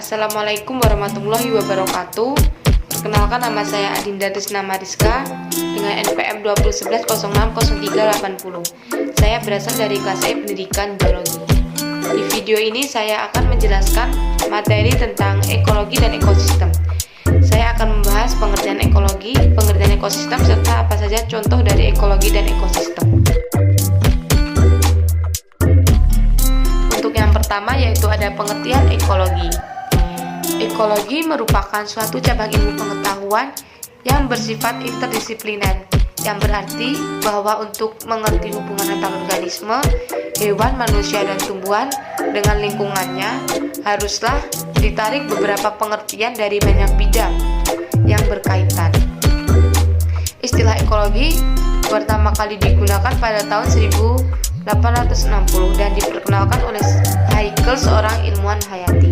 Assalamualaikum warahmatullahi wabarakatuh. Perkenalkan, nama saya Adinda Desna Mariska dengan NPM 2011060380. Saya berasal dari kelas E Pendidikan Biologi. Di video ini saya akan menjelaskan materi tentang ekologi dan ekosistem. Saya akan membahas pengertian ekologi, pengertian ekosistem, serta apa saja contoh dari ekologi dan ekosistem. Untuk yang pertama yaitu ada pengertian ekologi. Ekologi merupakan suatu cabang ilmu pengetahuan yang bersifat interdisipliner, yang berarti bahwa untuk mengerti hubungan antar organisme, hewan, manusia, dan tumbuhan dengan lingkungannya, haruslah ditarik beberapa pengertian dari banyak bidang yang berkaitan. Istilah ekologi pertama kali digunakan pada tahun 1860 dan diperkenalkan oleh Haeckel, seorang ilmuwan hayati.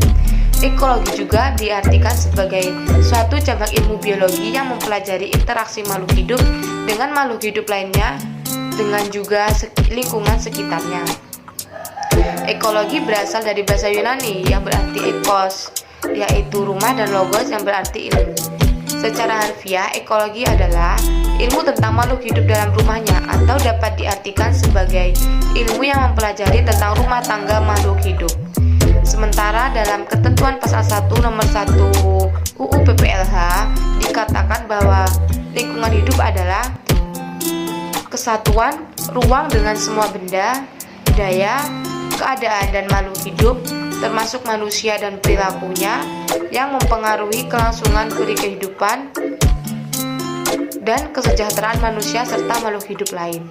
Ekologi juga diartikan sebagai suatu cabang ilmu biologi yang mempelajari interaksi makhluk hidup dengan makhluk hidup lainnya, dengan juga lingkungan sekitarnya. Ekologi berasal dari bahasa Yunani yang berarti ekos, yaitu rumah, dan logos yang berarti ilmu. Secara harfiah, ekologi adalah ilmu tentang makhluk hidup dalam rumahnya, atau dapat diartikan sebagai ilmu yang mempelajari tentang rumah tangga makhluk hidup. Sementara dalam ketentuan pasal 1 nomor 1 UU PPLH dikatakan bahwa lingkungan hidup adalah kesatuan ruang dengan semua benda, daya, keadaan, dan makhluk hidup, termasuk manusia dan perilakunya, yang mempengaruhi kelangsungan peri kehidupan dan kesejahteraan manusia serta makhluk hidup lain.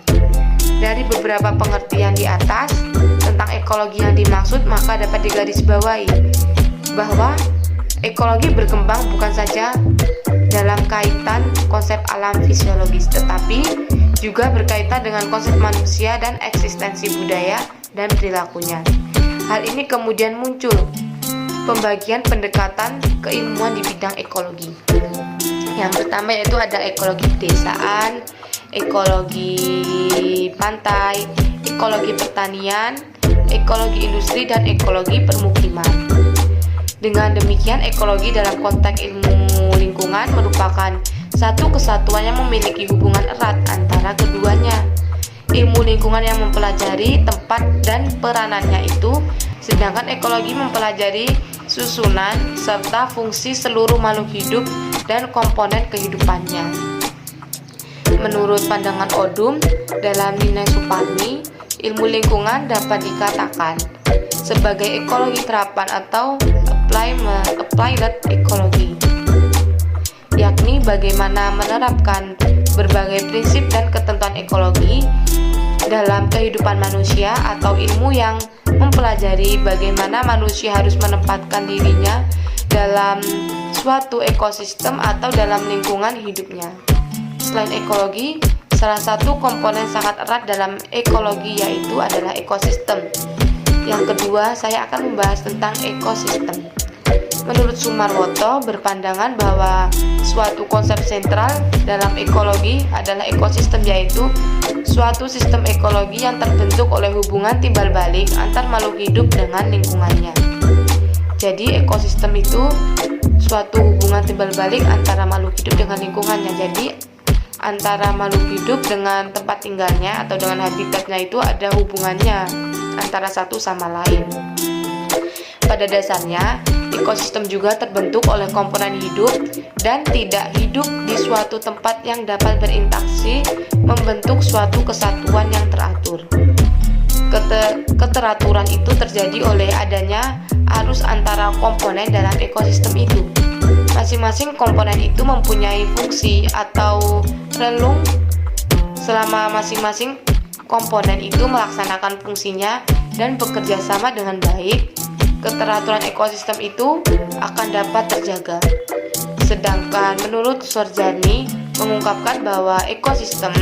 Dari beberapa pengertian di atas tentang ekologi yang dimaksud, maka dapat digarisbawahi bahwa ekologi berkembang bukan saja dalam kaitan konsep alam fisiologis, tetapi juga berkaitan dengan konsep manusia dan eksistensi budaya dan perilakunya. Hal ini kemudian muncul pembagian pendekatan keilmuan di bidang ekologi. Yang pertama yaitu ada ekologi pedesaan, ekologi pantai, ekologi pertanian, ekologi industri, dan ekologi permukiman. Dengan demikian, ekologi dalam konteks ilmu lingkungan merupakan satu kesatuan yang memiliki hubungan erat antara keduanya. Ilmu lingkungan yang mempelajari tempat dan peranannya itu, sedangkan ekologi mempelajari susunan serta fungsi seluruh makhluk hidup dan komponen kehidupannya. Menurut pandangan Odum dalam Nilai Suparmi, ilmu lingkungan dapat dikatakan sebagai ekologi terapan atau applied ecology, yakni bagaimana menerapkan berbagai prinsip dan ketentuan ekologi dalam kehidupan manusia, atau ilmu yang mempelajari bagaimana manusia harus menempatkan dirinya dalam suatu ekosistem atau dalam lingkungan hidupnya. Selain ekologi, salah satu komponen sangat erat dalam ekologi yaitu adalah ekosistem. Yang kedua, saya akan membahas tentang ekosistem. Menurut Sumarwoto berpandangan bahwa suatu konsep sentral dalam ekologi adalah ekosistem, yaitu suatu sistem ekologi yang terbentuk oleh hubungan timbal balik antar makhluk hidup dengan lingkungannya. Jadi ekosistem itu suatu hubungan timbal balik antara makhluk hidup dengan lingkungannya. Jadi antara makhluk hidup dengan tempat tinggalnya atau dengan habitatnya itu ada hubungannya antara satu sama lain. Pada dasarnya, ekosistem juga terbentuk oleh komponen hidup dan tidak hidup di suatu tempat yang dapat berinteraksi membentuk suatu kesatuan yang teratur. Keteraturan itu terjadi oleh adanya arus antara komponen dalam ekosistem itu. Masing-masing komponen itu mempunyai fungsi atau relung. Selama masing-masing komponen itu melaksanakan fungsinya dan bekerja sama dengan baik, keteraturan ekosistem itu akan dapat terjaga. Sedangkan menurut Sorjani mengungkapkan bahwa ekosistem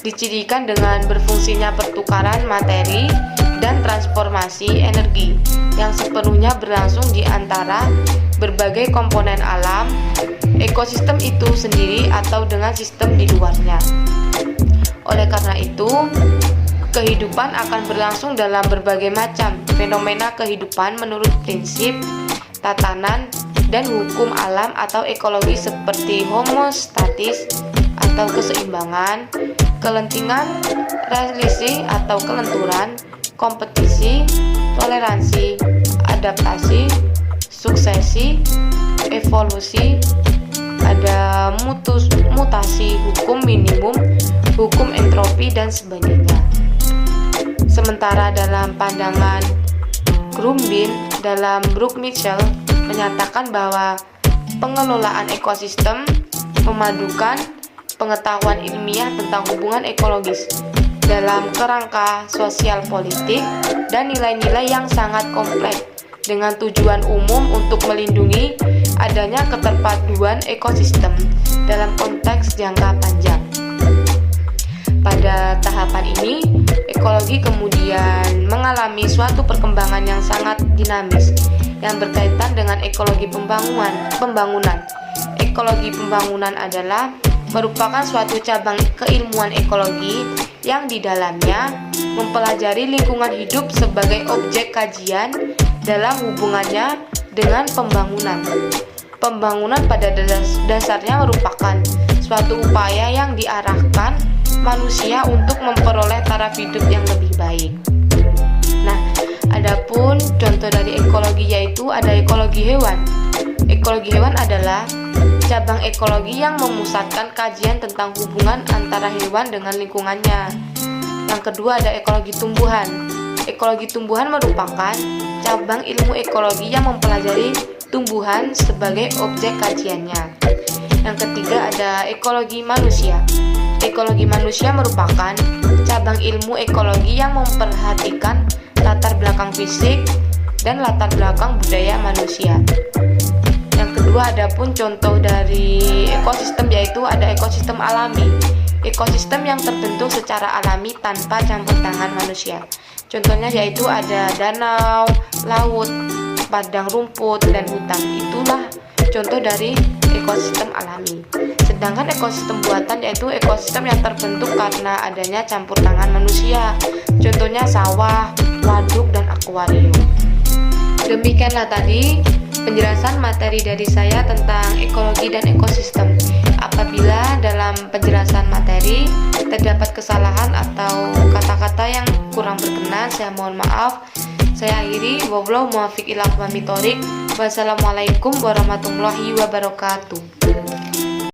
dicirikan dengan berfungsinya pertukaran materi dan transformasi energi yang sepenuhnya berlangsung di antara berbagai komponen alam, ekosistem itu sendiri atau dengan sistem di luarnya. Oleh karena itu, kehidupan akan berlangsung dalam berbagai macam fenomena kehidupan menurut prinsip tatanan, dan hukum alam atau ekologi seperti homostatis atau keseimbangan, kelentingan, relasi atau kelenturan, kompetisi, toleransi, adaptasi, suksesi, evolusi, ada mutasi, hukum minimum, hukum entropi, dan sebagainya. Sementara dalam pandangan Grumbin dalam Brook-Mitchell menyatakan bahwa pengelolaan ekosistem memadukan pengetahuan ilmiah tentang hubungan ekologis dalam kerangka sosial politik dan nilai-nilai yang sangat kompleks dengan tujuan umum untuk melindungi adanya keterpaduan ekosistem dalam konteks jangka panjang. Pada tahapan ini, ekologi kemudian mengalami suatu perkembangan yang sangat dinamis yang berkaitan dengan ekologi pembangunan. Ekologi pembangunan adalah merupakan suatu cabang keilmuan ekologi yang di dalamnya mempelajari lingkungan hidup sebagai objek kajian dalam hubungannya dengan pembangunan. Pembangunan pada dasarnya merupakan suatu upaya yang diarahkan manusia untuk memperoleh taraf hidup yang lebih baik. Nah, adapun contoh dari ekologi yaitu ada ekologi hewan. Ekologi hewan adalah cabang ekologi yang memusatkan kajian tentang hubungan antara hewan dengan lingkungannya. Yang kedua ada ekologi tumbuhan. Ekologi tumbuhan merupakan cabang ilmu ekologi yang mempelajari tumbuhan sebagai objek kajiannya. Yang ketiga ada ekologi manusia. Ekologi manusia merupakan cabang ilmu ekologi yang memperhatikan latar belakang fisik dan latar belakang budaya manusia. Yang kedua adapun contoh dari ekosistem yaitu ada ekosistem alami. Ekosistem yang terbentuk secara alami tanpa campur tangan manusia. Contohnya yaitu ada danau, laut, padang rumput, dan hutan. Itulah contoh dari ekosistem alami. Sedangkan ekosistem buatan yaitu ekosistem yang terbentuk karena adanya campur tangan manusia. Contohnya sawah, waduk, dan akuarium. Demikianlah tadi penjelasan materi dari saya tentang ekologi dan ekosistem. Apabila dalam penjelasan materi terdapat kesalahan atau kata-kata yang kurang berkenan, saya mohon maaf. Saya akhiri. Wassalamualaikum warahmatullahi wabarakatuh.